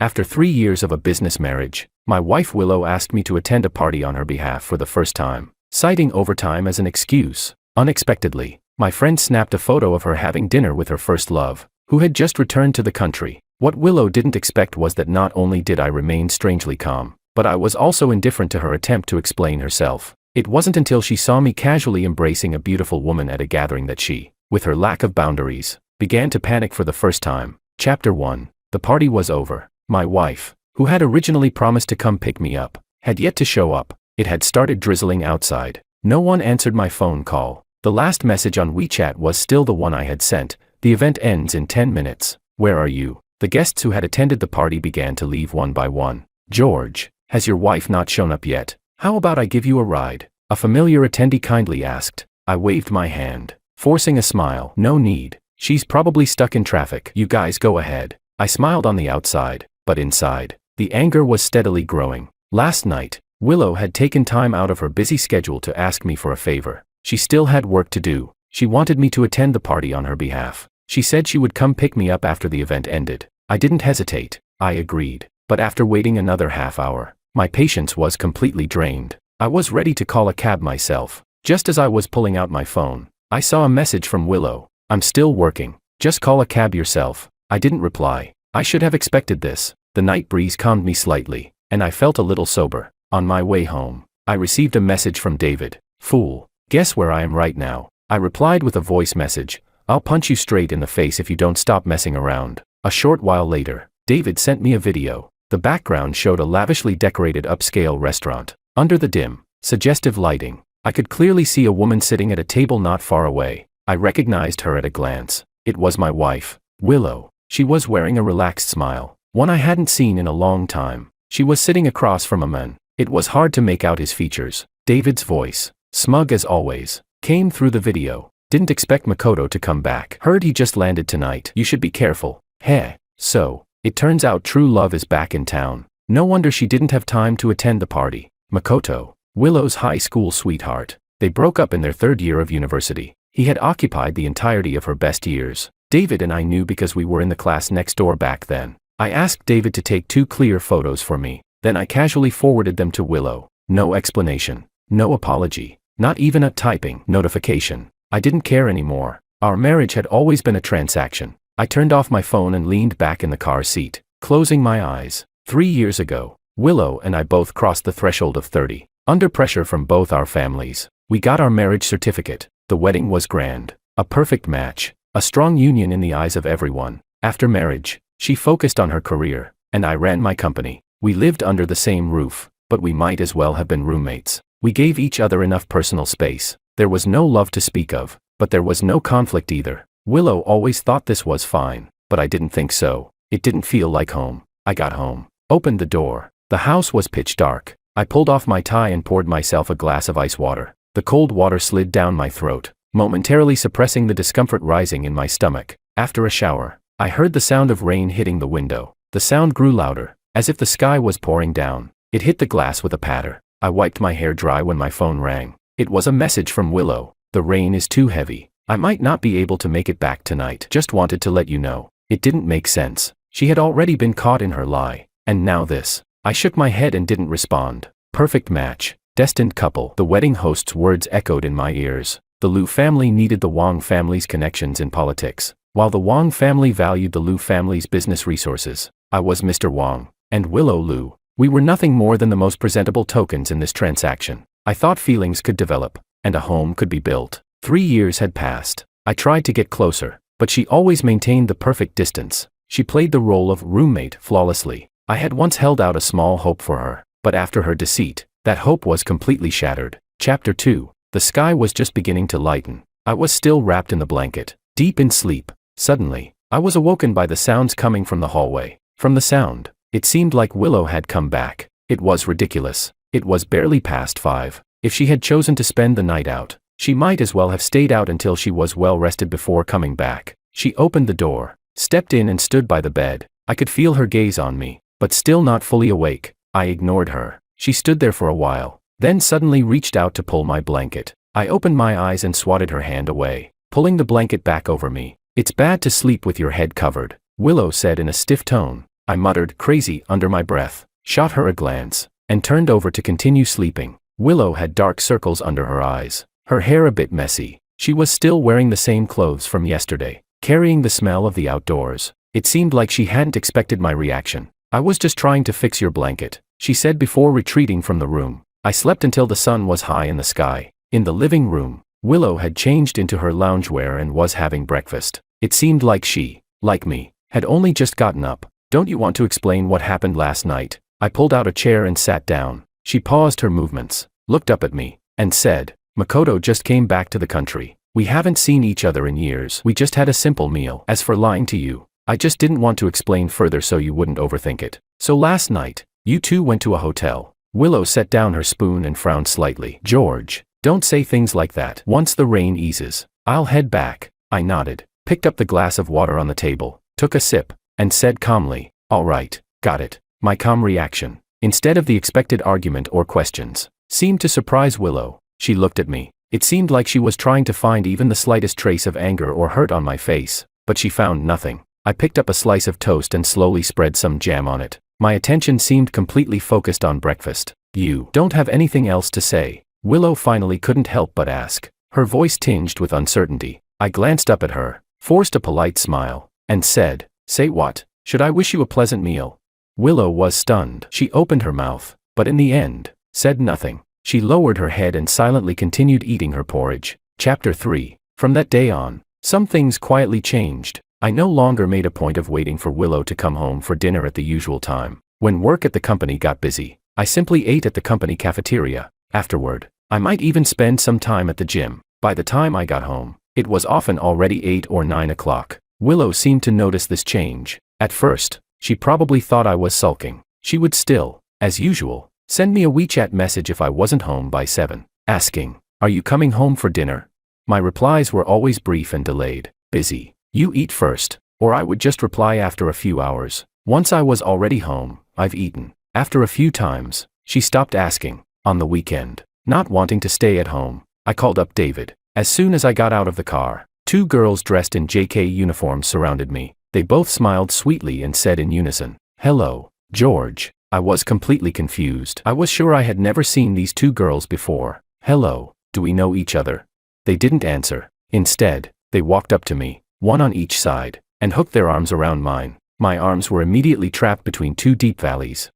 After 3 years of a business marriage, my wife Willow asked me to attend a party on her behalf for the first time, citing overtime as an excuse. Unexpectedly, my friend snapped a photo of her having dinner with her first love, who had just returned to the country. What Willow didn't expect was that not only did I remain strangely calm, but I was also indifferent to her attempt to explain herself. It wasn't until she saw me casually embracing a beautiful woman at a gathering that she, with her lack of boundaries, began to panic for the first time. Chapter 1. The party was over. My wife, who had originally promised to come pick me up, had yet to show up. It had started drizzling outside. No one answered my phone call. The last message on WeChat was still the one I had sent. The event ends in 10 minutes. Where are you? The guests who had attended the party began to leave one by one. George, has your wife not shown up yet? How about I give you a ride? A familiar attendee kindly asked. I waved my hand, forcing a smile. No need. She's probably stuck in traffic. You guys go ahead. I smiled on the outside, but inside, the anger was steadily growing. Last night, Willow had taken time out of her busy schedule to ask me for a favor. She still had work to do. She wanted me to attend the party on her behalf. She said she would come pick me up after the event ended. I didn't hesitate. I agreed. But after waiting another half hour, my patience was completely drained. I was ready to call a cab myself. Just as I was pulling out my phone, I saw a message from Willow. I'm still working. Just call a cab yourself. I didn't reply. I should have expected this. The night breeze calmed me slightly, and I felt a little sober. On my way home, I received a message from David. Fool. Guess where I am right now? I replied with a voice message. I'll punch you straight in the face if you don't stop messing around. A short while later, David sent me a video. The background showed a lavishly decorated upscale restaurant. Under the dim, suggestive lighting, I could clearly see a woman sitting at a table not far away. I recognized her at a glance. It was my wife, Willow. She was wearing a relaxed smile, one I hadn't seen in a long time. She was sitting across from a man. It was hard to make out his features. David's voice, smug as always, came through the video. Didn't expect Makoto to come back. Heard he just landed tonight. You should be careful. Heh. So, it turns out true love is back in town. No wonder she didn't have time to attend the party. Makoto, Willow's high school sweetheart. They broke up in their 3rd year of university. He had occupied the entirety of her best years. David and I knew because we were in the class next door back then. I asked David to take 2 clear photos for me. Then I casually forwarded them to Willow. No explanation. No apology. Not even a typing notification. I didn't care anymore. Our marriage had always been a transaction. I turned off my phone and leaned back in the car seat, closing my eyes. 3 years ago, Willow and I both crossed the threshold of 30. Under pressure from both our families, we got our marriage certificate. The wedding was grand. A perfect match. A strong union in the eyes of everyone. After marriage, she focused on her career, and I ran my company. We lived under the same roof, but we might as well have been roommates. We gave each other enough personal space. There was no love to speak of, but there was no conflict either. Willow always thought this was fine, but I didn't think so. It didn't feel like home. I got home, opened the door. The house was pitch dark. I pulled off my tie and poured myself a glass of ice water. The cold water slid down my throat, momentarily suppressing the discomfort rising in my stomach. After a shower, I heard the sound of rain hitting the window. The sound grew louder, as if the sky was pouring down. It hit the glass with a patter. I wiped my hair dry when my phone rang. It was a message from Willow. The rain is too heavy. I might not be able to make it back tonight. Just wanted to let you know. It didn't make sense. She had already been caught in her lie. And now this. I shook my head and didn't respond. Perfect match. Destined couple. The wedding host's words echoed in my ears. The Liu family needed the Wang family's connections in politics, while the Wang family valued the Liu family's business resources. I was Mr. Wang, and Willow Liu. We were nothing more than the most presentable tokens in this transaction. I thought feelings could develop, and a home could be built. 3 years had passed. I tried to get closer, but she always maintained the perfect distance. She played the role of roommate flawlessly. I had once held out a small hope for her, but after her deceit, that hope was completely shattered. Chapter 2. The sky was just beginning to lighten. I was still wrapped in the blanket, deep in sleep. Suddenly, I was awoken by the sounds coming from the hallway. From the sound, it seemed like Willow had come back. It was ridiculous. It was barely past 5. If she had chosen to spend the night out, she might as well have stayed out until she was well rested before coming back. She opened the door, stepped in and stood by the bed. I could feel her gaze on me, but still not fully awake. I ignored her. She stood there for a while, then suddenly reached out to pull my blanket. I opened my eyes and swatted her hand away, pulling the blanket back over me. It's bad to sleep with your head covered, Willow said in a stiff tone. I muttered, crazy, under my breath, shot her a glance, and turned over to continue sleeping. Willow had dark circles under her eyes, her hair a bit messy. She was still wearing the same clothes from yesterday, carrying the smell of the outdoors. It seemed like she hadn't expected my reaction. I was just trying to fix your blanket, she said before retreating from the room. I slept until the sun was high in the sky. In the living room, Willow had changed into her loungewear and was having breakfast. It seemed like she, like me, had only just gotten up. Don't you want to explain what happened last night? I pulled out a chair and sat down. She paused her movements, looked up at me, and said, Makoto just came back to the country. We haven't seen each other in years. We just had a simple meal. As for lying to you, I just didn't want to explain further so you wouldn't overthink it. So last night, you two went to a hotel. Willow set down her spoon and frowned slightly. George, don't say things like that. Once the rain eases, I'll head back. I nodded, picked up the glass of water on the table, took a sip, and said calmly, all right, got it. My calm reaction, instead of the expected argument or questions, seemed to surprise Willow. She looked at me. It seemed like she was trying to find even the slightest trace of anger or hurt on my face, but she found nothing. I picked up a slice of toast and slowly spread some jam on it. My attention seemed completely focused on breakfast. You don't have anything else to say? Willow finally couldn't help but ask, her voice tinged with uncertainty. I glanced up at her, forced a polite smile, and said, say what? Should I wish you a pleasant meal? Willow was stunned. She opened her mouth, but in the end, said nothing. She lowered her head and silently continued eating her porridge. Chapter 3. From that day on, some things quietly changed. I no longer made a point of waiting for Willow to come home for dinner at the usual time. When work at the company got busy, I simply ate at the company cafeteria. Afterward, I might even spend some time at the gym. By the time I got home, it was often already 8 or 9 o'clock. Willow seemed to notice this change. At first, she probably thought I was sulking. She would still, as usual, send me a WeChat message if I wasn't home by 7, asking, are you coming home for dinner? My replies were always brief and delayed. Busy. You eat first. Or I would just reply after a few hours. Once I was already home, I've eaten. After a few times, she stopped asking. On the weekend, not wanting to stay at home, I called up David. As soon as I got out of the car, 2 girls dressed in JK uniforms surrounded me. They both smiled sweetly and said in unison, hello, George. I was completely confused. I was sure I had never seen these 2 girls before. Hello, do we know each other? They didn't answer. Instead, they walked up to me, one on each side, and hooked their arms around mine. My arms were immediately trapped between 2 deep valleys.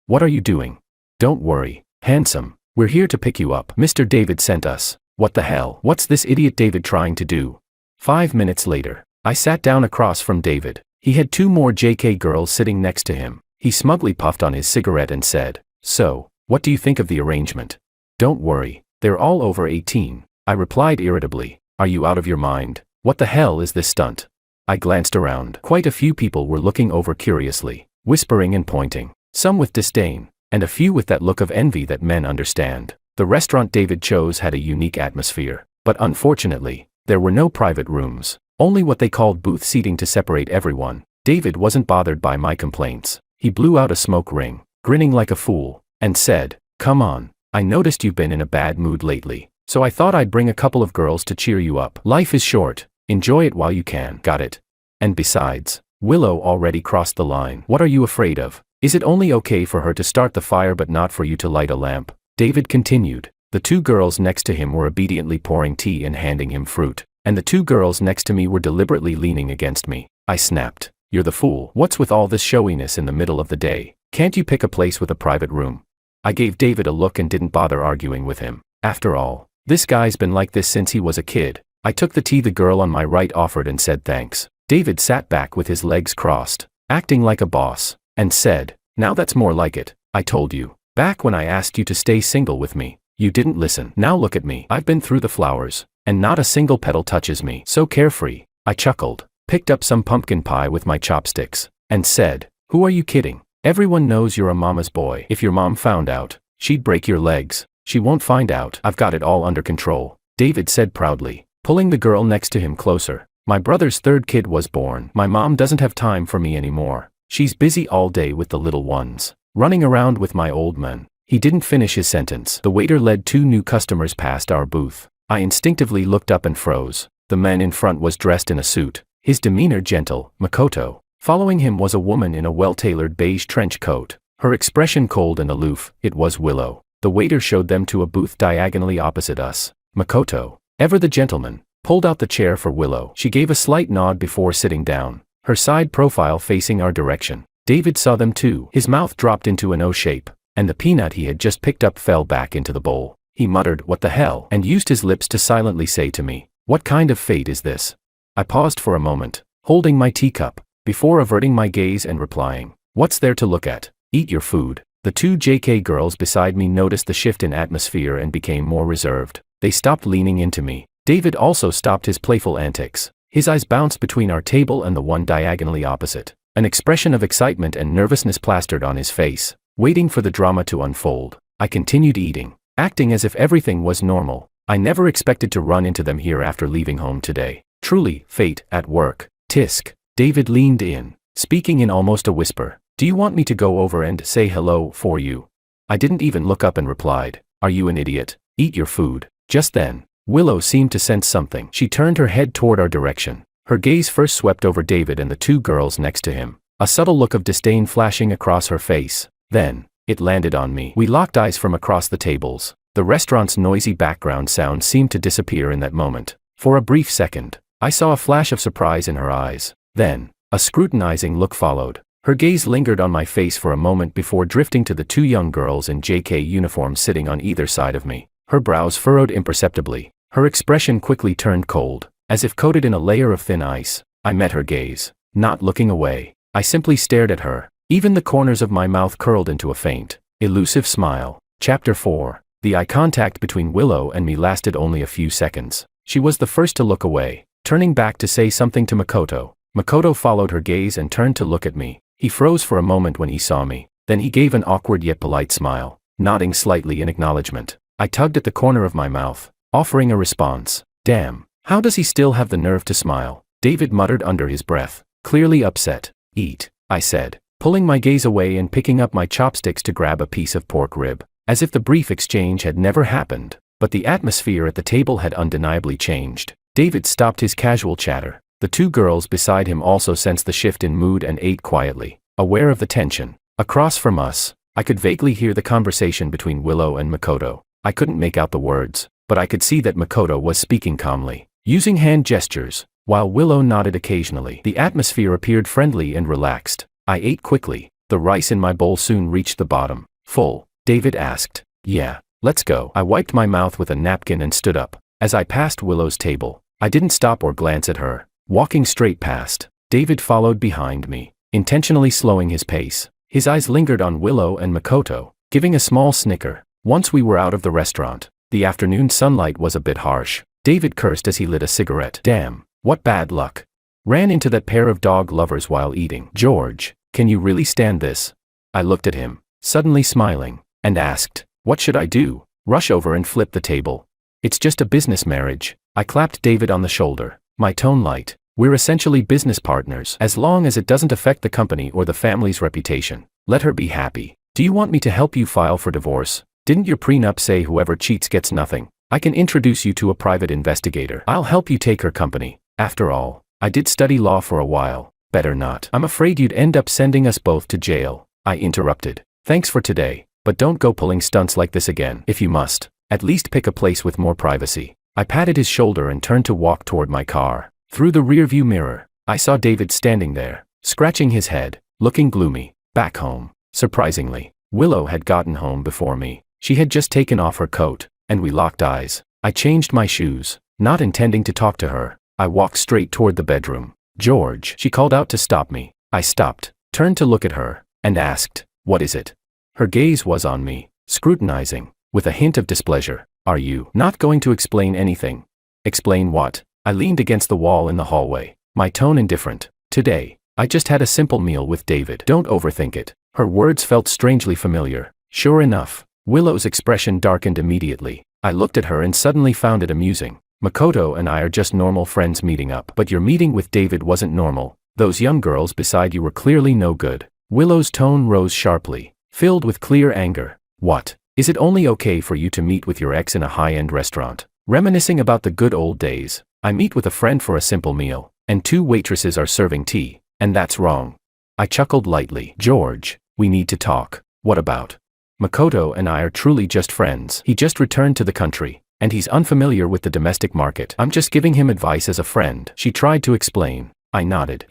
What are you doing? Don't worry, handsome. We're here to pick you up. Mr. David sent us. What the hell? What's this idiot David trying to do? 5 minutes later, I sat down across from David. He had 2 more JK girls sitting next to him. He smugly puffed on his cigarette and said, so, what do you think of the arrangement? Don't worry, they're all over 18. I replied irritably, are you out of your mind? What the hell is this stunt? I glanced around. Quite a few people were looking over curiously, whispering and pointing, some with disdain, and a few with that look of envy that men understand. The restaurant David chose had a unique atmosphere, but unfortunately, there were no private rooms, only what they called booth seating to separate everyone. David wasn't bothered by my complaints. He blew out a smoke ring, grinning like a fool, and said, come on, I noticed you've been in a bad mood lately, so I thought I'd bring a couple of girls to cheer you up. Life is short, enjoy it while you can. Got it? And besides, Willow already crossed the line. What are you afraid of? Is it only okay for her to start the fire but not for you to light a lamp? David continued. The 2 girls next to him were obediently pouring tea and handing him fruit, and the 2 girls next to me were deliberately leaning against me. I snapped. You're the fool. What's with all this showiness in the middle of the day? Can't you pick a place with a private room? I gave David a look and didn't bother arguing with him. After all, this guy's been like this since he was a kid. I took the tea the girl on my right offered and said thanks. David sat back with his legs crossed, acting like a boss, and said, now that's more like it. I told you, back when I asked you to stay single with me, you didn't listen. Now look at me. I've been through the flowers, and not a single petal touches me. So carefree. I chuckled, picked up some pumpkin pie with my chopsticks, and said, who are you kidding? Everyone knows you're a mama's boy. If your mom found out, she'd break your legs. She won't find out. I've got it all under control, David said proudly, pulling the girl next to him closer. My brother's 3rd kid was born. My mom doesn't have time for me anymore. She's busy all day with the little ones, running around with my old man. He didn't finish his sentence. The waiter led 2 new customers past our booth. I instinctively looked up and froze. The man in front was dressed in a suit, his demeanor gentle. Makoto, Following him was a woman in a well-tailored beige trench coat, her expression cold and aloof. It was Willow. The waiter showed them to a booth diagonally opposite us. Makoto, ever the gentleman, pulled out the chair for Willow. She gave a slight nod before sitting down, her side profile facing our direction. David saw them too. His mouth dropped into an O shape, and the peanut he had just picked up fell back into the bowl. He muttered, "What the hell?" and used his lips to silently say to me, "What kind of fate is this?" I paused for a moment, holding my teacup, before averting my gaze and replying, "What's there to look at? Eat your food." The two JK girls beside me noticed the shift in atmosphere and became more reserved. They stopped leaning into me. David also stopped his playful antics. His eyes bounced between our table and the one diagonally opposite. An expression of excitement and nervousness plastered on his face, waiting for the drama to unfold. I continued eating, acting as if everything was normal. I never expected to run into them here after leaving home today. Truly, fate at work. Tisk. David leaned in, speaking in almost a whisper. "Do you want me to go over and say hello for you?" I didn't even look up and replied, "Are you an idiot? Eat your food." Just then, Willow seemed to sense something. She turned her head toward our direction. Her gaze first swept over David and the two girls next to him, a subtle look of disdain flashing across her face. Then, it landed on me. We locked eyes from across the tables. The restaurant's noisy background sound seemed to disappear in that moment. For a brief second, I saw a flash of surprise in her eyes. Then, a scrutinizing look followed. Her gaze lingered on my face for a moment before drifting to the two young girls in JK uniforms sitting on either side of me. Her brows furrowed imperceptibly. Her expression quickly turned cold, as if coated in a layer of thin ice. I met her gaze, not looking away. I simply stared at her. Even the corners of my mouth curled into a faint, elusive smile. Chapter 4. The eye contact between Willow and me lasted only a few seconds. She was the first to look away, turning back to say something to Makoto. Makoto followed her gaze and turned to look at me. He froze for a moment when he saw me. Then he gave an awkward yet polite smile, nodding slightly in acknowledgement. I tugged at the corner of my mouth, offering a response. "Damn, how does he still have the nerve to smile?" David muttered under his breath, clearly upset. "Eat," I said, pulling my gaze away and picking up my chopsticks to grab a piece of pork rib, as if the brief exchange had never happened. But the atmosphere at the table had undeniably changed. David stopped his casual chatter. The two girls beside him also sensed the shift in mood and ate quietly, aware of the tension. Across from us, I could vaguely hear the conversation between Willow and Makoto. I couldn't make out the words, but I could see that Makoto was speaking calmly, using hand gestures, while Willow nodded occasionally. The atmosphere appeared friendly and relaxed. I ate quickly. The rice in my bowl soon reached the bottom. "Full?" David asked. "Yeah, let's go." I wiped my mouth with a napkin and stood up. As I passed Willow's table, I didn't stop or glance at her. Walking straight past, David followed behind me, intentionally slowing his pace. His eyes lingered on Willow and Makoto, giving a small snicker. Once we were out of the restaurant, the afternoon sunlight was a bit harsh. David cursed as he lit a cigarette. "Damn, what bad luck. Ran into that pair of dog lovers while eating." "George, can you really stand this?" I looked at him, suddenly smiling, and asked, "What should I do? Rush over and flip the table?" "It's just a business marriage." I clapped David on the shoulder, my tone light. "We're essentially business partners. As long as it doesn't affect the company or the family's reputation, let her be happy. Do you want me to help you file for divorce? Didn't your prenup say whoever cheats gets nothing? I can introduce you to a private investigator. I'll help you take her company. After all, I did study law for a while." "Better not. I'm afraid you'd end up sending us both to jail," I interrupted. "Thanks for today, but don't go pulling stunts like this again. If you must, at least pick a place with more privacy." I patted his shoulder and turned to walk toward my car. Through the rearview mirror, I saw David standing there, scratching his head, looking gloomy. Back home, surprisingly, Willow had gotten home before me. She had just taken off her coat, and we locked eyes. I changed my shoes, not intending to talk to her. I walked straight toward the bedroom. "George," she called out to stop me. I stopped, turned to look at her, and asked, "What is it?" Her gaze was on me, scrutinizing, with a hint of displeasure. "Are you not going to explain anything?" "Explain what?" I leaned against the wall in the hallway, my tone indifferent. "Today, I just had a simple meal with David. Don't overthink it." Her words felt strangely familiar. Sure enough, Willow's expression darkened immediately. I looked at her and suddenly found it amusing. "Makoto and I are just normal friends meeting up." "But your meeting with David wasn't normal. Those young girls beside you were clearly no good." Willow's tone rose sharply, filled with clear anger. "What? Is it only okay for you to meet with your ex in a high-end restaurant, reminiscing about the good old days? I meet with a friend for a simple meal, and two waitresses are serving tea. And that's wrong. I chuckled lightly. George, we need to talk. What about? Makoto and I are truly just friends. He just returned to the country, and he's unfamiliar with the domestic market. I'm just giving him advice as a friend. She tried to explain. I nodded.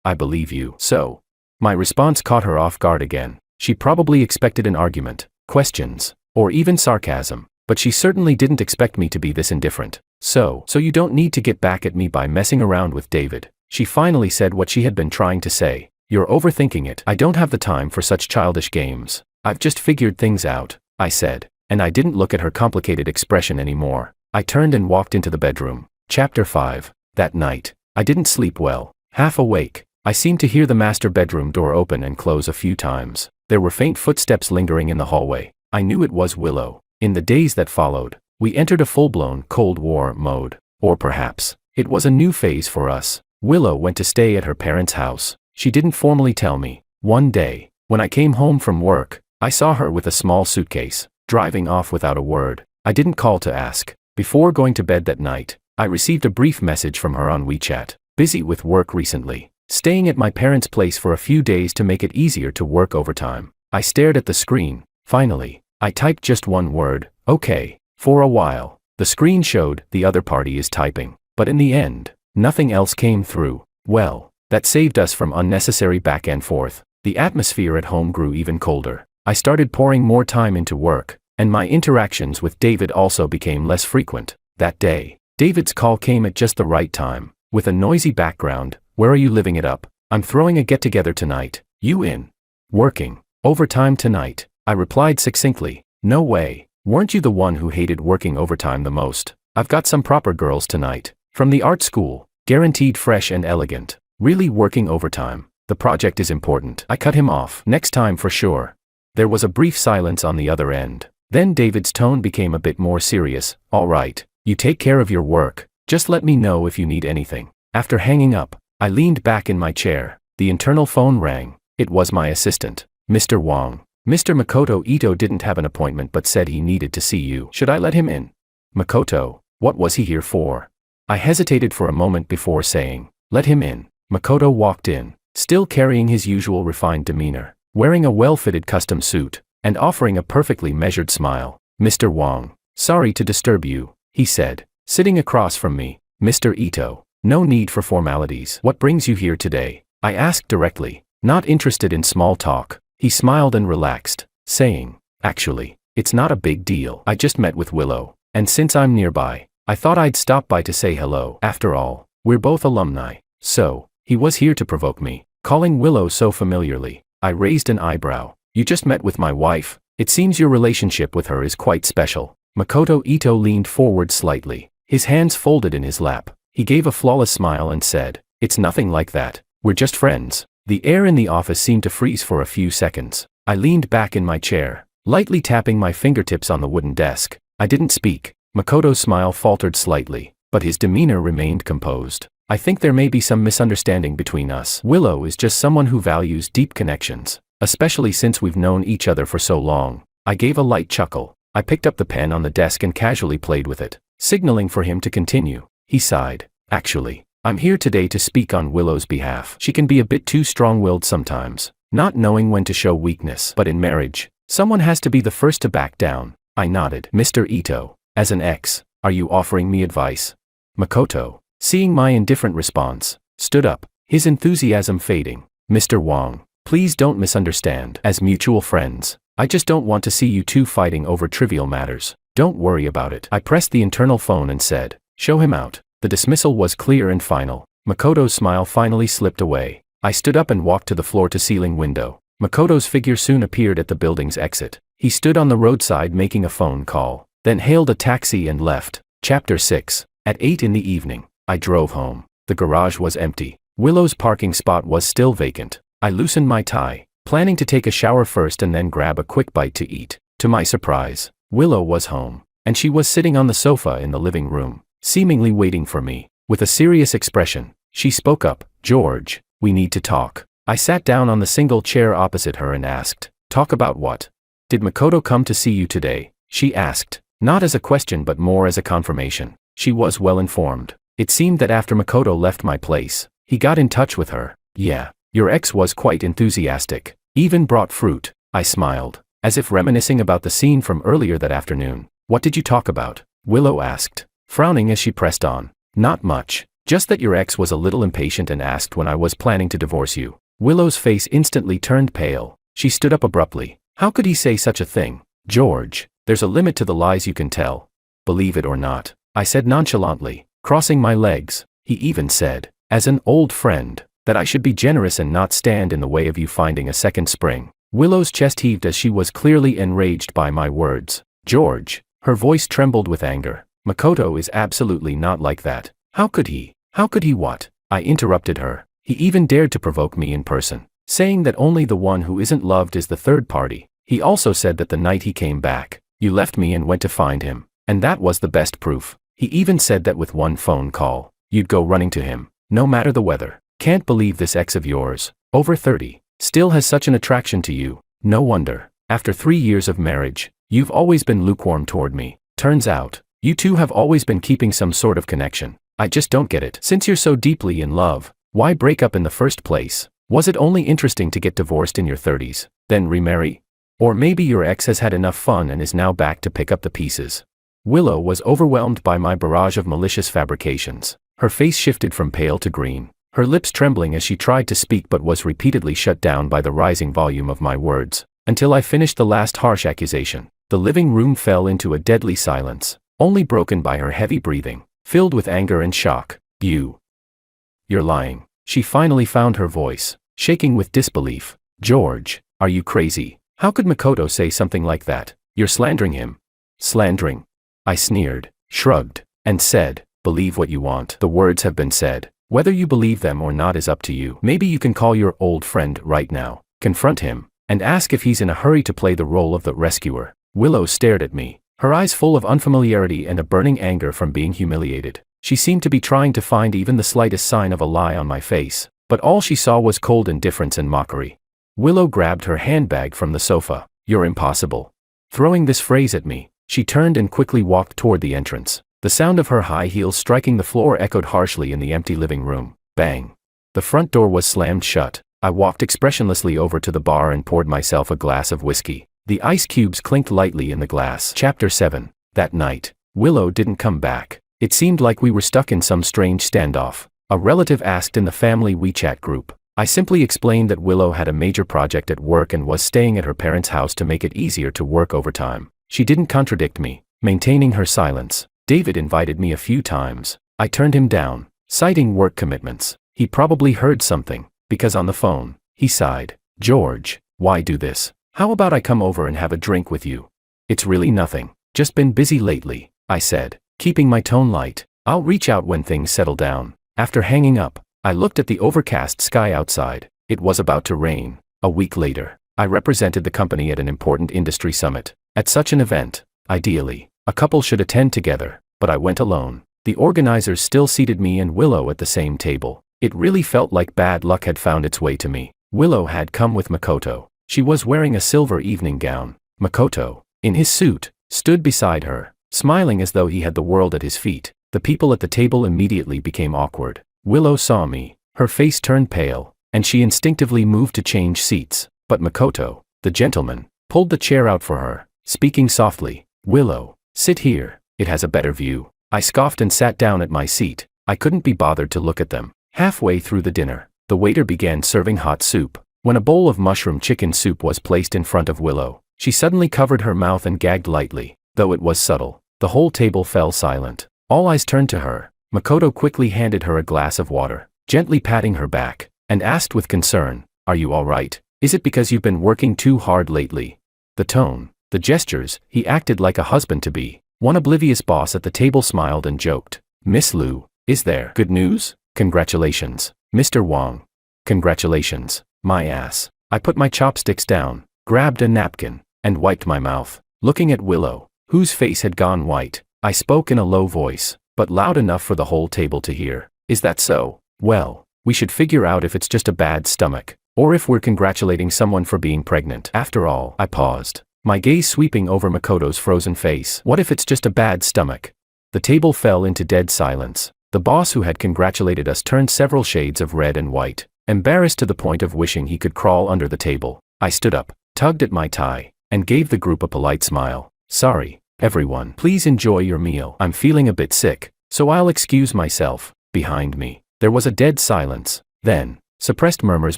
I believe you. So. My response caught her off guard again. She probably expected an argument, questions, or even sarcasm, but she certainly didn't expect me to be this indifferent. So you don't need to get back at me by messing around with David. She finally said what she had been trying to say. You're overthinking it. I don't have the time for such childish games. I've just figured things out, I said, and I didn't look at her complicated expression anymore. I turned and walked into the bedroom. Chapter 5. That night, I didn't sleep well. Half awake, I seemed to hear the master bedroom door open and close a few times. There were faint footsteps lingering in the hallway. I knew it was Willow. In the days that followed, we entered a full-blown Cold War mode. Or perhaps, it was a new phase for us. Willow went to stay at her parents' house. She didn't formally tell me. One day, when I came home from work, I saw her with a small suitcase, driving off without a word. I didn't call to ask. Before going to bed that night, I received a brief message from her on WeChat. Busy with work recently. Staying at my parents' place for a few days to make it easier to work overtime. I stared at the screen. Finally, I typed just one word, okay. For a while, the screen showed the other party is typing. But in the end, nothing else came through. Well, that saved us from unnecessary back and forth. The atmosphere at home grew even colder. I started pouring more time into work, and my interactions with David also became less frequent. That day, David's call came at just the right time. With a noisy background. Where are you living it up? I'm throwing a get-together tonight. You in? Working. Overtime tonight. I replied succinctly. No way. Weren't you the one who hated working overtime the most? I've got some proper girls tonight. From the art school. Guaranteed fresh and elegant. Really working overtime. The project is important. I cut him off. Next time for sure. There was a brief silence on the other end. Then David's tone became a bit more serious. All right. You take care of your work. Just let me know if you need anything. After hanging up, I leaned back in my chair. The internal phone rang. It was my assistant, Mr. Wong. Mr. Makoto Ito didn't have an appointment but said he needed to see you. Should I let him in? Makoto, what was he here for? I hesitated for a moment before saying, let him in. Makoto walked in, still carrying his usual refined demeanor, wearing a well-fitted custom suit, and offering a perfectly measured smile. Mr. Wong, sorry to disturb you, he said, sitting across from me. Mr. Ito. No need for formalities. What brings you here today? I asked directly, not interested in small talk. He smiled and relaxed, saying, actually, it's not a big deal. I just met with Willow, and since I'm nearby, I thought I'd stop by to say hello. After all, we're both alumni. So, he was here to provoke me. Calling Willow so familiarly, I raised an eyebrow. You just met with my wife. It seems your relationship with her is quite special. Makoto Ito leaned forward slightly, his hands folded in his lap. He gave a flawless smile and said, it's nothing like that. We're just friends. The air in the office seemed to freeze for a few seconds. I leaned back in my chair, lightly tapping my fingertips on the wooden desk. I didn't speak. Makoto's smile faltered slightly, but his demeanor remained composed. I think there may be some misunderstanding between us. Willow is just someone who values deep connections, especially since we've known each other for so long. I gave a light chuckle. I picked up the pen on the desk and casually played with it, signaling for him to continue. He sighed. Actually, I'm here today to speak on Willow's behalf. She can be a bit too strong-willed sometimes, not knowing when to show weakness. But in marriage, someone has to be the first to back down. I nodded. Mr. Ito, as an ex, are you offering me advice? Makoto, seeing my indifferent response, stood up, his enthusiasm fading. Mr. Wong, please don't misunderstand. As mutual friends, I just don't want to see you two fighting over trivial matters. Don't worry about it. I pressed the internal phone and said, show him out. The dismissal was clear and final. Makoto's smile finally slipped away. I stood up and walked to the floor-to-ceiling window. Makoto's figure soon appeared at the building's exit. He stood on the roadside making a phone call, then hailed a taxi and left. Chapter 6. At 8 in the evening, I drove home. The garage was empty. Willow's parking spot was still vacant. I loosened my tie, planning to take a shower first and then grab a quick bite to eat. To my surprise, Willow was home, and she was sitting on the sofa in the living room, seemingly waiting for me. With a serious expression, she spoke up, George, we need to talk. I sat down on the single chair opposite her and asked, talk about what? Did Makoto come to see you today? She asked, not as a question but more as a confirmation. She was well informed. It seemed that after Makoto left my place, he got in touch with her. Yeah, your ex was quite enthusiastic. Even brought fruit. I smiled, as if reminiscing about the scene from earlier that afternoon. What did you talk about? Willow asked, frowning as she pressed on. Not much. Just that your ex was a little impatient and asked when I was planning to divorce you. Willow's face instantly turned pale. She stood up abruptly. How could he say such a thing? George, there's a limit to the lies you can tell. Believe it or not, I said nonchalantly, crossing my legs. He even said, as an old friend, that I should be generous and not stand in the way of you finding a second spring. Willow's chest heaved as she was clearly enraged by my words. George, her voice trembled with anger. Makoto is absolutely not like that. How could he? How could he what? I interrupted her. He even dared to provoke me in person, saying that only the one who isn't loved is the third party. He also said that the night he came back, you left me and went to find him, and that was the best proof. He even said that with one phone call, you'd go running to him, no matter the weather. Can't believe this ex of yours, over 30, still has such an attraction to you. No wonder, after 3 years of marriage, you've always been lukewarm toward me. Turns out, you two have always been keeping some sort of connection. I just don't get it. Since you're so deeply in love, why break up in the first place? Was it only interesting to get divorced in your 30s, then remarry? Or maybe your ex has had enough fun and is now back to pick up the pieces. Willow was overwhelmed by my barrage of malicious fabrications. Her face shifted from pale to green, her lips trembling as she tried to speak but was repeatedly shut down by the rising volume of my words. Until I finished the last harsh accusation, the living room fell into a deadly silence, only broken by her heavy breathing, filled with anger and shock. You're lying. She finally found her voice, shaking with disbelief. George, are you crazy? How could Makoto say something like that? You're slandering him. Slandering? I sneered, shrugged, and said, believe what you want. The words have been said. Whether you believe them or not is up to you. Maybe you can call your old friend right now, confront him, and ask if he's in a hurry to play the role of the rescuer. Willow stared at me, her eyes full of unfamiliarity and a burning anger from being humiliated. She seemed to be trying to find even the slightest sign of a lie on my face, but all she saw was cold indifference and mockery. Willow grabbed her handbag from the sofa. You're impossible. Throwing this phrase at me, she turned and quickly walked toward the entrance. The sound of her high heels striking the floor echoed harshly in the empty living room. Bang. The front door was slammed shut. I walked expressionlessly over to the bar and poured myself a glass of whiskey. The ice cubes clinked lightly in the glass. Chapter 7. That night, Willow didn't come back. It seemed like we were stuck in some strange standoff. A relative asked in the family WeChat group. I simply explained that Willow had a major project at work and was staying at her parents' house to make it easier to work overtime. She didn't contradict me, maintaining her silence. David invited me a few times. I turned him down, citing work commitments. He probably heard something, because on the phone, he sighed. George, why do this? How about I come over and have a drink with you? It's really nothing. Just been busy lately, I said, keeping my tone light. I'll reach out when things settle down. After hanging up, I looked at the overcast sky outside. It was about to rain. A week later, I represented the company at an important industry summit. At such an event, ideally, a couple should attend together, but I went alone. The organizers still seated me and Willow at the same table. It really felt like bad luck had found its way to me. Willow had come with Makoto. She was wearing a silver evening gown. Makoto, in his suit, stood beside her, smiling as though he had the world at his feet. The people at the table immediately became awkward. Willow saw me. Her face turned pale, and she instinctively moved to change seats. But Makoto, the gentleman, pulled the chair out for her, speaking softly. Willow, sit here, it has a better view. I scoffed and sat down at my seat. I couldn't be bothered to look at them. Halfway through the dinner, the waiter began serving hot soup. When a bowl of mushroom chicken soup was placed in front of Willow, she suddenly covered her mouth and gagged lightly. Though it was subtle, the whole table fell silent. All eyes turned to her. Makoto quickly handed her a glass of water, gently patting her back, and asked with concern, "Are you all right? Is it because you've been working too hard lately?" The tone, the gestures, he acted like a husband-to-be. One oblivious boss at the table smiled and joked. "Miss Liu, is there good news?" "Congratulations, Mr. Wang." "Congratulations, my ass." I put my chopsticks down, grabbed a napkin, and wiped my mouth. Looking at Willow, whose face had gone white, I spoke in a low voice, but loud enough for the whole table to hear. "Is that so? Well, we should figure out if it's just a bad stomach, or if we're congratulating someone for being pregnant. After all." I paused, my gaze sweeping over Makoto's frozen face. "What if it's just a bad stomach?" The table fell into dead silence. The boss who had congratulated us turned several shades of red and white. embarrassed to the point of wishing he could crawl under the table. I stood up, tugged at my tie, and gave the group a polite smile. Sorry, everyone. Please enjoy your meal. I'm feeling a bit sick, so I'll excuse myself. Behind me, there was a dead silence. Then, suppressed murmurs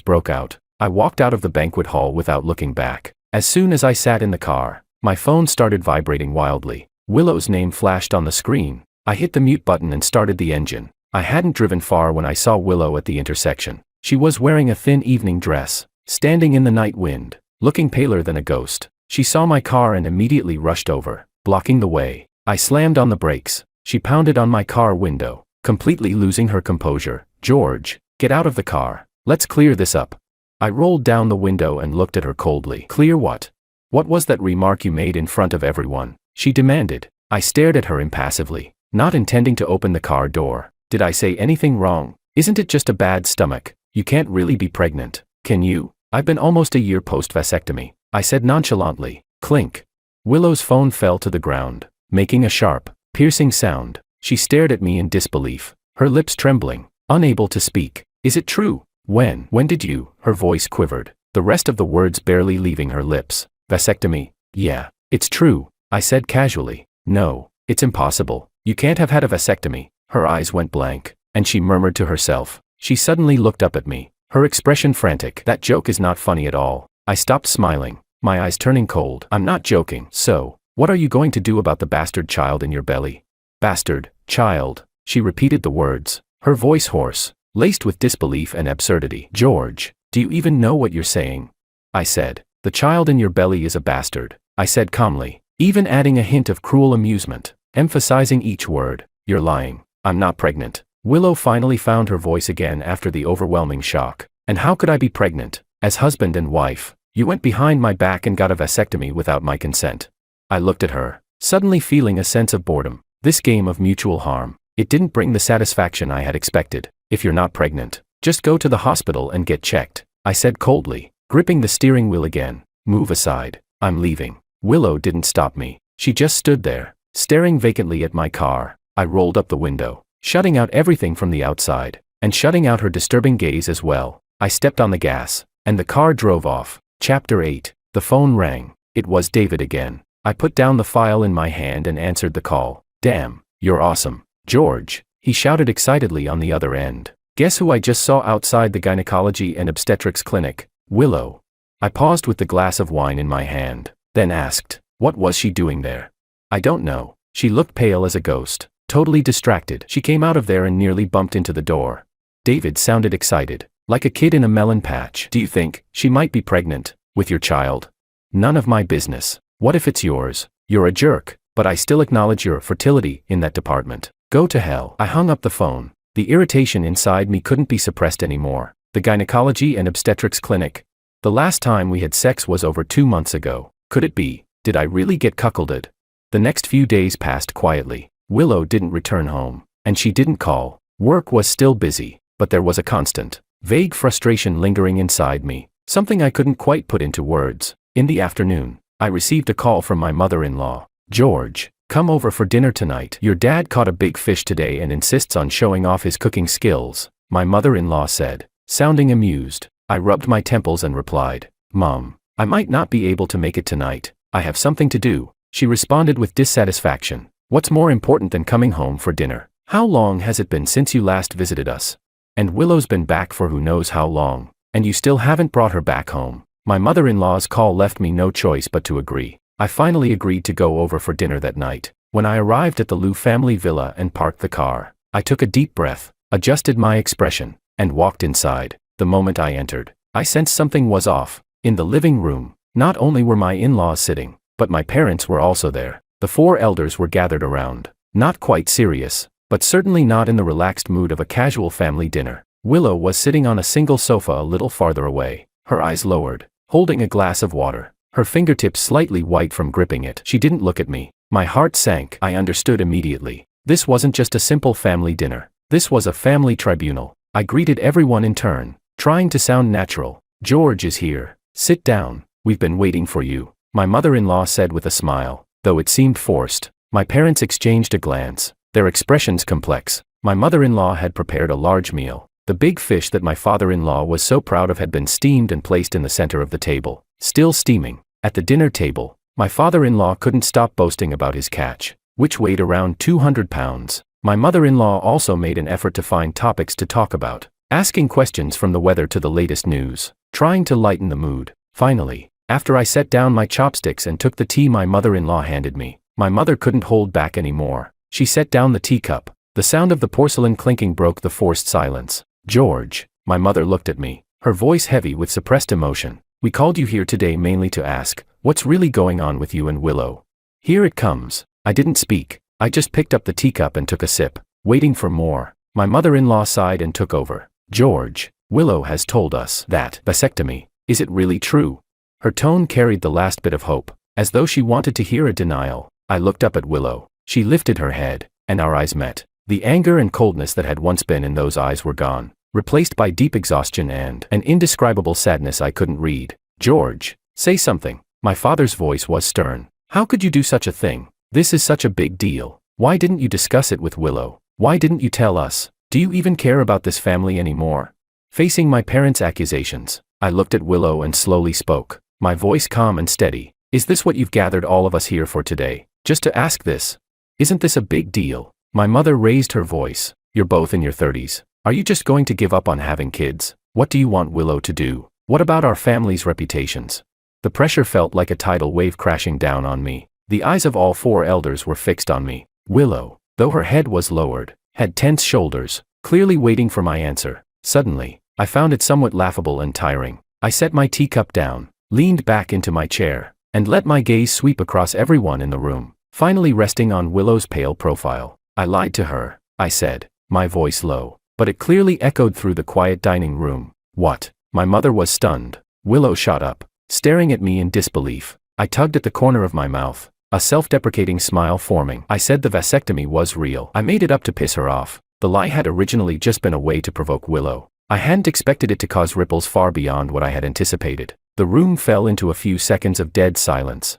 broke out. I walked out of the banquet hall without looking back. As soon as I sat in the car, my phone started vibrating wildly. Willow's name flashed on the screen. I hit the mute button and started the engine. I hadn't driven far when I saw Willow at the intersection. She was wearing a thin evening dress, standing in the night wind, looking paler than a ghost. She saw my car and immediately rushed over, blocking the way. I slammed on the brakes. She pounded on my car window, completely losing her composure. George, get out of the car. Let's clear this up. I rolled down the window and looked at her coldly. Clear what? What was that remark you made in front of everyone? She demanded. I stared at her impassively, not intending to open the car door. Did I say anything wrong? Isn't it just a bad stomach? You can't really be pregnant, can you? I've been almost a year post-vasectomy, I said nonchalantly. Clink. Willow's phone fell to the ground, making a sharp, piercing sound. She stared at me in disbelief, her lips trembling, unable to speak. Is it true? When did you? Her voice quivered, the rest of the words barely leaving her lips. Vasectomy? Yeah, it's true, I said casually. No, it's impossible. You can't have had a vasectomy. Her eyes went blank, and she murmured to herself. She suddenly looked up at me, her expression frantic. That joke is not funny at all. I stopped smiling, my eyes turning cold. I'm not joking. So, what are you going to do about the bastard child in your belly? Bastard, child. She repeated the words, her voice hoarse, laced with disbelief and absurdity. George, do you even know what you're saying? I said. The child in your belly is a bastard, I said calmly, even adding a hint of cruel amusement, emphasizing each word. You're lying. I'm not pregnant. Willow finally found her voice again after the overwhelming shock. And how could I be pregnant? As husband and wife, you went behind my back and got a vasectomy without my consent. I looked at her, suddenly feeling a sense of boredom. This game of mutual harm, it didn't bring the satisfaction I had expected. If you're not pregnant, just go to the hospital and get checked, I said coldly, gripping the steering wheel again. Move aside. I'm leaving. Willow didn't stop me. She just stood there, staring vacantly at my car. I rolled up the window, shutting out everything from the outside, and shutting out her disturbing gaze as well. I stepped on the gas, and the car drove off. Chapter 8. The phone rang. It was David again. I put down the file in my hand and answered the call. Damn, you're awesome, George, he shouted excitedly on the other end. Guess who I just saw outside the gynecology and obstetrics clinic? Willow. I paused with the glass of wine in my hand, then asked, what was she doing there? I don't know. She looked pale as a ghost, totally distracted. She came out of there and nearly bumped into the door. David sounded excited, like a kid in a melon patch. Do you think she might be pregnant with your child? None of my business. What if it's yours? You're a jerk, but I still acknowledge your fertility in that department. Go to hell. I hung up the phone. The irritation inside me couldn't be suppressed anymore. The gynecology and obstetrics clinic. The last time we had sex was over 2 months ago. Could it be? Did I really get cuckolded? The next few days passed quietly. Willow didn't return home, and she didn't call. Work was still busy, but there was a constant, vague frustration lingering inside me, something I couldn't quite put into words. In the afternoon, I received a call from my mother-in-law. George, come over for dinner tonight. Your dad caught a big fish today and insists on showing off his cooking skills, my mother-in-law said, sounding amused. I rubbed my temples and replied, Mom, I might not be able to make it tonight. I have something to do. She responded with dissatisfaction. What's more important than coming home for dinner? How long has it been since you last visited us? And Willow's been back for who knows how long, and you still haven't brought her back home. My mother-in-law's call left me no choice but to agree. I finally agreed to go over for dinner that night. When I arrived at the Liu family villa and parked the car, I took a deep breath, adjusted my expression, and walked inside. The moment I entered, I sensed something was off. In the living room, not only were my in-laws sitting, but my parents were also there. The 4 elders were gathered around, not quite serious, but certainly not in the relaxed mood of a casual family dinner. Willow was sitting on a single sofa a little farther away, her eyes lowered, holding a glass of water, her fingertips slightly white from gripping it. She didn't look at me. My heart sank. I understood immediately. This wasn't just a simple family dinner. This was a family tribunal. I greeted everyone in turn, trying to sound natural. George is here. Sit down. We've been waiting for you, my mother-in-law said with a smile, though it seemed forced. My parents exchanged a glance, their expressions complex. My mother-in-law had prepared a large meal, The big fish that my father-in-law was so proud of had been steamed and placed in the center of the table, still steaming. At the dinner table, my father-in-law couldn't stop boasting about his catch, which weighed around 200 pounds. My mother-in-law also made an effort to find topics to talk about, asking questions from the weather to the latest news, trying to lighten the mood. Finally, after I set down my chopsticks and took the tea my mother-in-law handed me, my mother couldn't hold back anymore. She set down the teacup. The sound of the porcelain clinking broke the forced silence. "George," my mother looked at me, her voice heavy with suppressed emotion. "We called you here today mainly to ask, what's really going on with you and Willow?" "Here it comes." I didn't speak. I just picked up the teacup and took a sip, waiting for more. My mother-in-law sighed and took over. "George, Willow has told us that vasectomy. Is it really true?" Her tone carried the last bit of hope, as though she wanted to hear a denial. I looked up at Willow. She lifted her head, and our eyes met. The anger and coldness that had once been in those eyes were gone, replaced by deep exhaustion and an indescribable sadness I couldn't read. "George, say something." My father's voice was stern. "How could you do such a thing? This is such a big deal. Why didn't you discuss it with Willow? Why didn't you tell us? Do you even care about this family anymore?" Facing my parents' accusations, I looked at Willow and slowly spoke, my voice calm and steady. "Is this what you've gathered all of us here for today? Just to ask this? Isn't this a big deal?" My mother raised her voice. "You're both in your 30s. Are you just going to give up on having kids? What do you want Willow to do? What about our family's reputations?" The pressure felt like a tidal wave crashing down on me. The eyes of all four elders were fixed on me. Willow, though her head was lowered, had tense shoulders, clearly waiting for my answer. Suddenly, I found it somewhat laughable and tiring. I set my teacup down, leaned back into my chair, and let my gaze sweep across everyone in the room, finally resting on Willow's pale profile. "I lied to her," I said, my voice low, but it clearly echoed through the quiet dining room. "What?" My mother was stunned. Willow shot up, staring at me in disbelief. I tugged at the corner of my mouth, a self-deprecating smile forming. I said the vasectomy was real. I made it up to piss her off. The lie had originally just been a way to provoke Willow. I hadn't expected it to cause ripples far beyond what I had anticipated. The room fell into a few seconds of dead silence.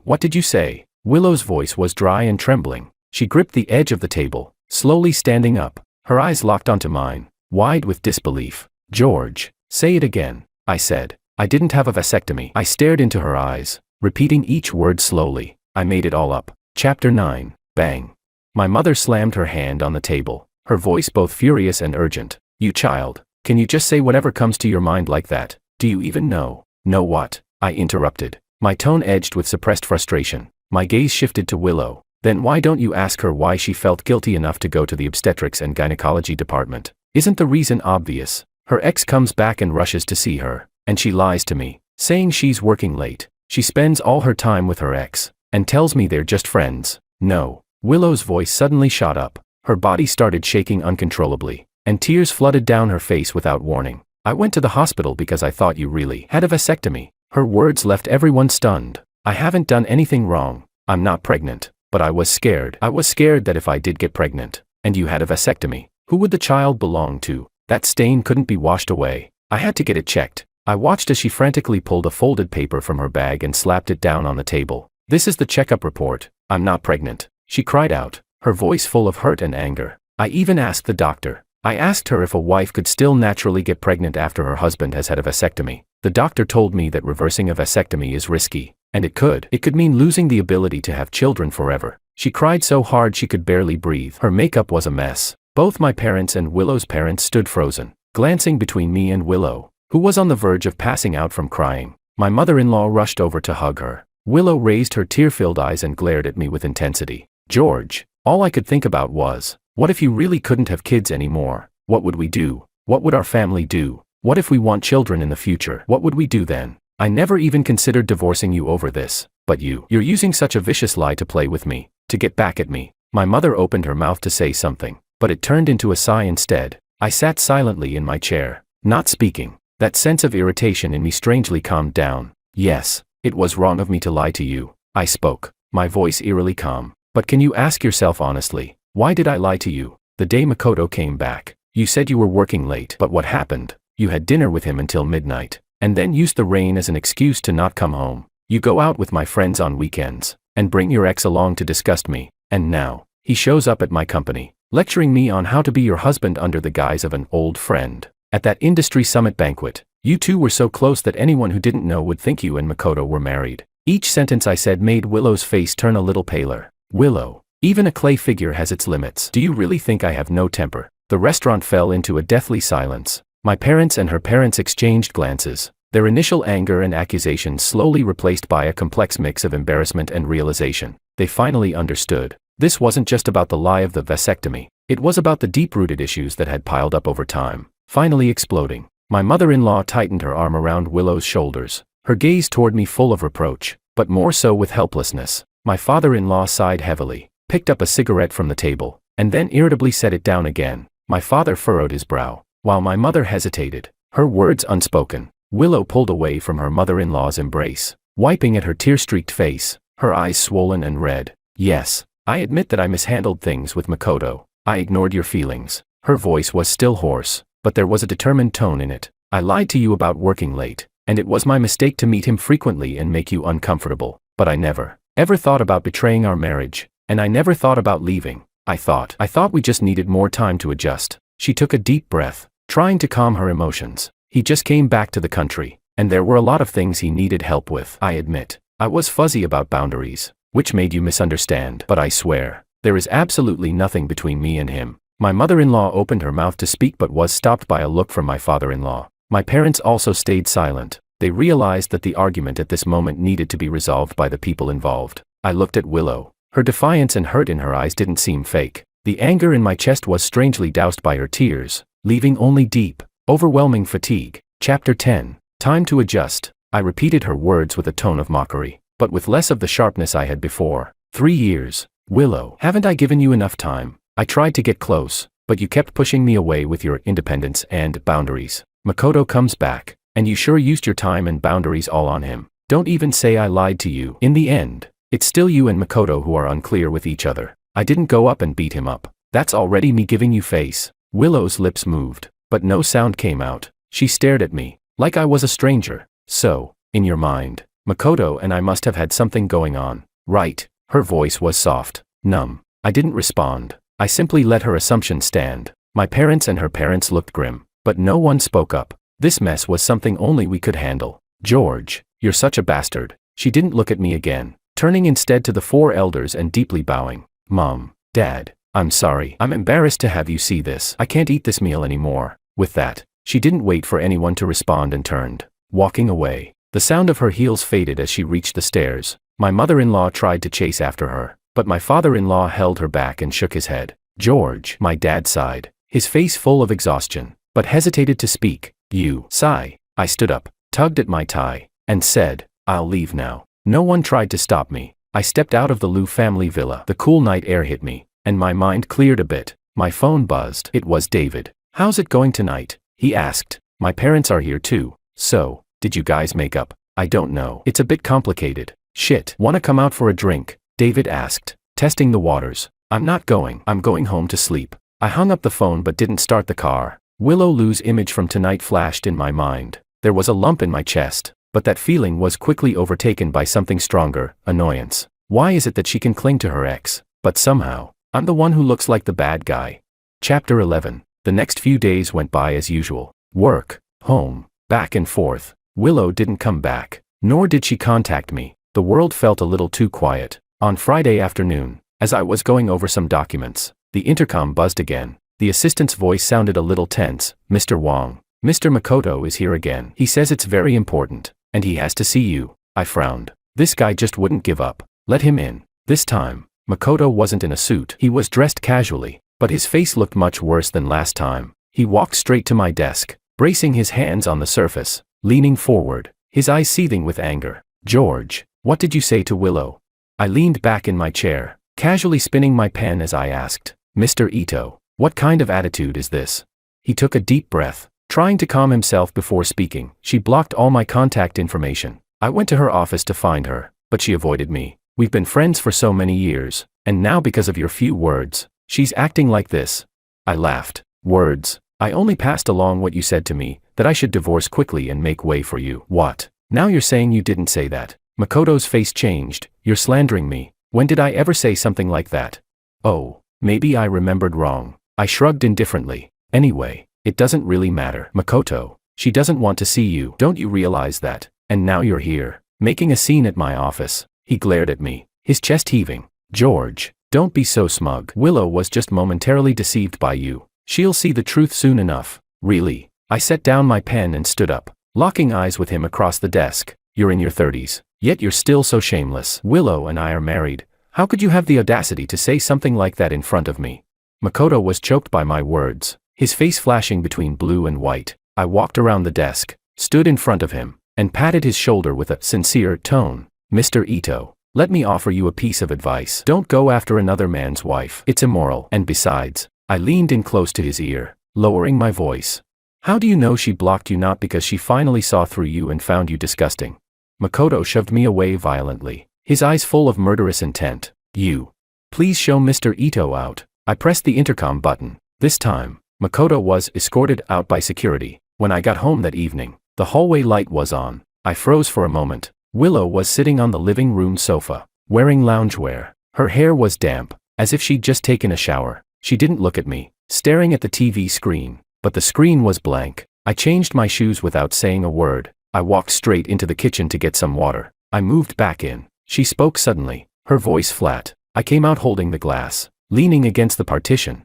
What did you say?" Willow's voice was dry and trembling. She gripped the edge of the table, slowly standing up, her eyes locked onto mine, wide with disbelief. "George, say it again," I said. "I didn't have a vasectomy." I stared into her eyes, repeating each word slowly. "I made it all up." Chapter 9. Bang. My mother slammed her hand on the table, her voice both furious and urgent. "You child, can you just say whatever comes to your mind like that? Do you even know?" "Know what?" I interrupted, my tone edged with suppressed frustration. My gaze shifted to Willow. "Then why don't you ask her why she felt guilty enough to go to the obstetrics and gynecology department? Isn't the reason obvious? Her ex comes back and rushes to see her, and she lies to me, saying she's working late. She spends all her time with her ex, and tells me they're just friends." "No." Willow's voice suddenly shot up. Her body started shaking uncontrollably, and tears flooded down her face without warning. "I went to the hospital because I thought you really had a vasectomy." Her words left everyone stunned. "I haven't done anything wrong. I'm not pregnant. But I was scared. I was scared that if I did get pregnant, and you had a vasectomy, who would the child belong to? That stain couldn't be washed away. I had to get it checked." I watched as she frantically pulled a folded paper from her bag and slapped it down on the table. "This is the checkup report. I'm not pregnant," she cried out, her voice full of hurt and anger. "I even asked the doctor. I asked her if a wife could still naturally get pregnant after her husband has had a vasectomy. The doctor told me that reversing a vasectomy is risky, and it could mean losing the ability to have children forever." She cried so hard she could barely breathe. Her makeup was a mess. Both my parents and Willow's parents stood frozen, glancing between me and Willow, who was on the verge of passing out from crying. My mother-in-law rushed over to hug her. Willow raised her tear-filled eyes and glared at me with intensity. "George, all I could think about was, what if you really couldn't have kids anymore? What would we do? What would our family do? What if we want children in the future? What would we do then? I never even considered divorcing you over this, but you're using such a vicious lie to play with me, to get back at me." My mother opened her mouth to say something, but it turned into a sigh instead. I sat silently in my chair, not speaking. That sense of irritation in me strangely calmed down. "Yes, it was wrong of me to lie to you," I spoke, my voice eerily calm. "But can you ask yourself honestly, why did I lie to you? The day Makoto came back, you said you were working late. But what happened? You had dinner with him until midnight, and then used the rain as an excuse to not come home. You go out with my friends on weekends, and bring your ex along to disgust me, and now, he shows up at my company. lecturing me on how to be your husband under the guise of an old friend. At that industry summit banquet, you two were so close that anyone who didn't know would think you and Makoto were married. Each sentence I said made Willow's face turn a little paler. Willow, even a clay figure has its limits. Do you really think I have no temper? The restaurant fell into a deathly silence. My parents and her parents exchanged glances, their initial anger and accusations slowly replaced by a complex mix of embarrassment and realization. They finally understood. This wasn't just about the lie of the vasectomy. It was about the deep-rooted issues that had piled up over time, finally exploding. My mother-in-law tightened her arm around Willow's shoulders, her gaze toward me full of reproach, but more so with helplessness. My father-in-law sighed heavily, picked up a cigarette from the table, and then irritably set it down again. My father furrowed his brow, while my mother hesitated, her words unspoken. Willow pulled away from her mother-in-law's embrace, wiping at her tear-streaked face, her eyes swollen and red. Yes, I admit that I mishandled things with Makoto. I ignored your feelings. Her voice was still hoarse, but there was a determined tone in it. I lied to you about working late, and it was my mistake to meet him frequently and make you uncomfortable, but I never, ever thought about betraying our marriage, and I never thought about leaving. I thought we just needed more time to adjust. She took a deep breath, trying to calm her emotions. He just came back to the country, and there were a lot of things he needed help with. I admit, I was fuzzy about boundaries, which made you misunderstand, but I swear, there is absolutely nothing between me and him. My mother-in-law opened her mouth to speak but was stopped by a look from my father-in-law. My parents also stayed silent. They realized that the argument at this moment needed to be resolved by the people involved. I looked at Willow. Her defiance and hurt in her eyes didn't seem fake. The anger in my chest was strangely doused by her tears, leaving only deep, overwhelming fatigue. Chapter 10. Time to adjust. I repeated her words with a tone of mockery, but with less of the sharpness I had before. 3 years. Willow, haven't I given you enough time? I tried to get close, but you kept pushing me away with your independence and boundaries. Makoto comes back, and you sure used your time and boundaries all on him. Don't even say I lied to you. In the end, it's still you and Makoto who are unclear with each other. I didn't go up and beat him up. That's already me giving you face. Willow's lips moved, but no sound came out. She stared at me, like I was a stranger. So, in your mind, Makoto and I must have had something going on, right? Her voice was soft, numb. I didn't respond. I simply let her assumption stand. My parents and her parents looked grim, but no one spoke up. This mess was something only we could handle. George, you're such a bastard. She didn't look at me again, turning instead to the 4 elders and deeply bowing. Mom, Dad, I'm sorry. I'm embarrassed to have you see this. I can't eat this meal anymore. With that, she didn't wait for anyone to respond and turned, walking away. The sound of her heels faded as she reached the stairs. My mother-in-law tried to chase after her, but my father-in-law held her back and shook his head. George, my dad sighed, his face full of exhaustion, but hesitated to speak. You, sigh. I stood up, tugged at my tie, and said, I'll leave now. No one tried to stop me. I stepped out of the Liu family villa. The cool night air hit me, and my mind cleared a bit. My phone buzzed. It was David. How's it going tonight? He asked. My parents are here too. So, did you guys make up? I don't know. It's a bit complicated. Shit. Wanna come out for a drink? David asked, testing the waters. I'm not going. I'm going home to sleep. I hung up the phone but didn't start the car. Willow Liu's image from tonight flashed in my mind. There was a lump in my chest, but that feeling was quickly overtaken by something stronger, annoyance. Why is it that she can cling to her ex, but somehow, I'm the one who looks like the bad guy? Chapter 11. The next few days went by as usual. Work, home, back and forth. Willow didn't come back, nor did she contact me. The world felt a little too quiet. On Friday afternoon, as I was going over some documents, the intercom buzzed again. The assistant's voice sounded a little tense. Mr. Wong, Mr. Makoto is here again. He says it's very important, and he has to see you. I frowned. This guy just wouldn't give up. Let him in. This time, Makoto wasn't in a suit. He was dressed casually, but his face looked much worse than last time. He walked straight to my desk, bracing his hands on the surface, leaning forward, his eyes seething with anger. George, what did you say to Willow? I leaned back in my chair, casually spinning my pen as I asked, Mr. Ito, what kind of attitude is this? He took a deep breath, trying to calm himself before speaking. She blocked all my contact information. I went to her office to find her, but she avoided me. We've been friends for so many years, and now because of your few words, she's acting like this. I laughed. Words. I only passed along what you said to me, that I should divorce quickly and make way for you. What? Now you're saying you didn't say that. Makoto's face changed. You're slandering me. When did I ever say something like that? Oh, Maybe I remembered wrong. I shrugged indifferently. Anyway, it doesn't really matter. Makoto, she doesn't want to see you. Don't you realize that? And now you're here, making a scene at my office. He glared at me, his chest heaving. George, don't be so smug. Willow was just momentarily deceived by you. She'll see the truth soon enough. Really? I set down my pen and stood up, locking eyes with him across the desk. You're in your 30s, yet you're still so shameless. Willow and I are married. How could you have the audacity to say something like that in front of me? Makoto was choked by my words, his face flashing between blue and white. I walked around the desk, stood in front of him, and patted his shoulder with a sincere tone. Mr. Ito, let me offer you a piece of advice. Don't go after another man's wife. It's immoral. And besides, I leaned in close to his ear, lowering my voice. How do you know she blocked you not because she finally saw through you and found you disgusting? Makoto shoved me away violently, his eyes full of murderous intent. You. Please show Mr. Ito out. I pressed the intercom button. This time, Makoto was escorted out by security. When I got home that evening, the hallway light was on. I froze for a moment. Willow was sitting on the living room sofa, wearing loungewear. Her hair was damp, as if she'd just taken a shower. She didn't look at me, staring at the TV screen, but the screen was blank. I changed my shoes without saying a word. I walked straight into the kitchen to get some water. I moved back in. She spoke suddenly, her voice flat. I came out holding the glass, leaning against the partition.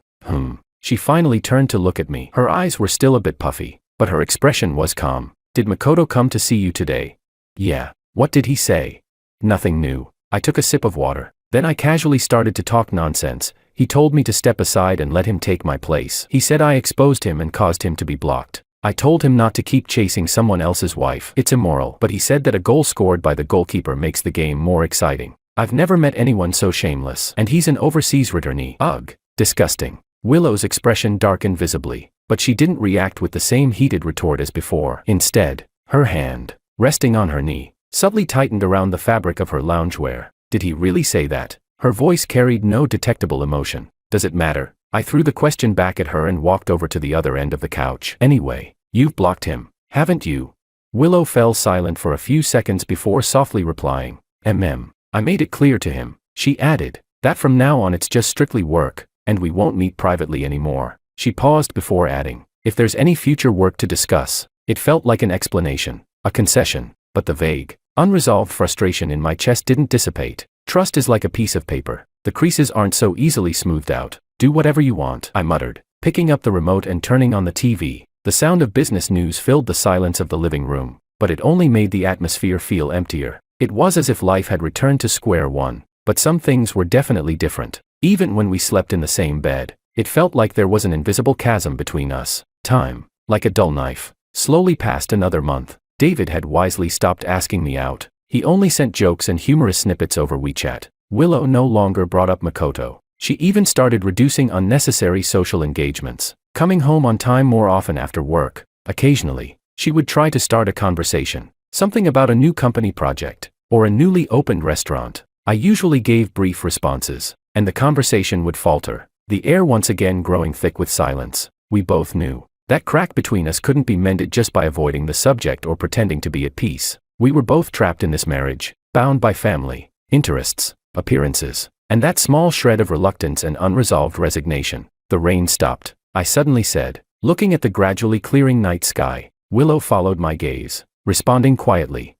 She finally turned to look at me. Her eyes were still a bit puffy, but her expression was calm. Did Makoto come to see you today? Yeah. What did he say? Nothing new. I took a sip of water. Then I casually started to talk nonsense. He told me to step aside and let him take my place. He said I exposed him and caused him to be blocked. I told him not to keep chasing someone else's wife. It's immoral. But he said that a goal scored by the goalkeeper makes the game more exciting. I've never met anyone so shameless. And he's an overseas returnee. Ugh. Disgusting. Willow's expression darkened visibly, but she didn't react with the same heated retort as before. Instead, her hand, resting on her knee, subtly tightened around the fabric of her loungewear. Did he really say that? Her voice carried no detectable emotion. Does it matter? I threw the question back at her and walked over to the other end of the couch. Anyway, you've blocked him, haven't you? Willow fell silent for a few seconds before softly replying. I made it clear to him. She added, that from now on it's just strictly work, and we won't meet privately anymore. She paused before adding, if there's any future work to discuss. It felt like an explanation, a concession, but the vague, unresolved frustration in my chest didn't dissipate. Trust is like a piece of paper. The creases aren't so easily smoothed out. Do whatever you want, I muttered, picking up the remote and turning on the TV. The sound of business news filled the silence of the living room, but it only made the atmosphere feel emptier. It was as if life had returned to square one, but some things were definitely different. Even when we slept in the same bed, it felt like there was an invisible chasm between us. Time, like a dull knife, slowly passed another month. David had wisely stopped asking me out. He only sent jokes and humorous snippets over WeChat. Willow no longer brought up Makoto. She even started reducing unnecessary social engagements, coming home on time more often after work. Occasionally, she would try to start a conversation, something about a new company project, or a newly opened restaurant. I usually gave brief responses, and the conversation would falter, the air once again growing thick with silence. We both knew that crack between us couldn't be mended just by avoiding the subject or pretending to be at peace. We were both trapped in this marriage, bound by family, interests, appearances, and that small shred of reluctance and unresolved resignation. The rain stopped, I suddenly said, looking at the gradually clearing night sky. Willow followed my gaze, responding quietly.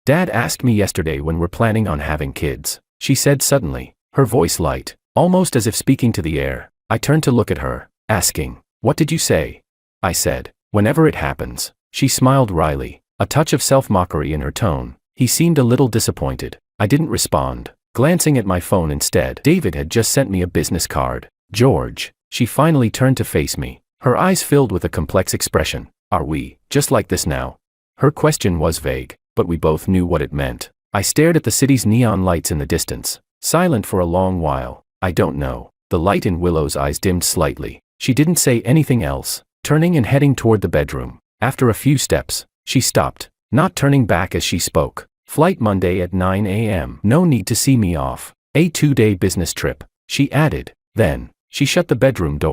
Dad asked me yesterday when we're planning on having kids, she said suddenly, her voice light, almost as if speaking to the air. I turned to look at her, asking, what did you say? I said, whenever it happens. She smiled wryly, a touch of self-mockery in her tone. He seemed a little disappointed. I didn't respond, glancing at my phone instead. David had just sent me a business card. George. She finally turned to face me, her eyes filled with a complex expression. Are we just like this now? Her question was vague, but we both knew what it meant. I stared at the city's neon lights in the distance, silent for a long while. I don't know. The light in Willow's eyes dimmed slightly. She didn't say anything else, turning and heading toward the bedroom. After a few steps, she stopped, not turning back as she spoke. Flight Monday at 9 a.m. No need to see me off. A 2-day business trip, she added. Then, she shut the bedroom door.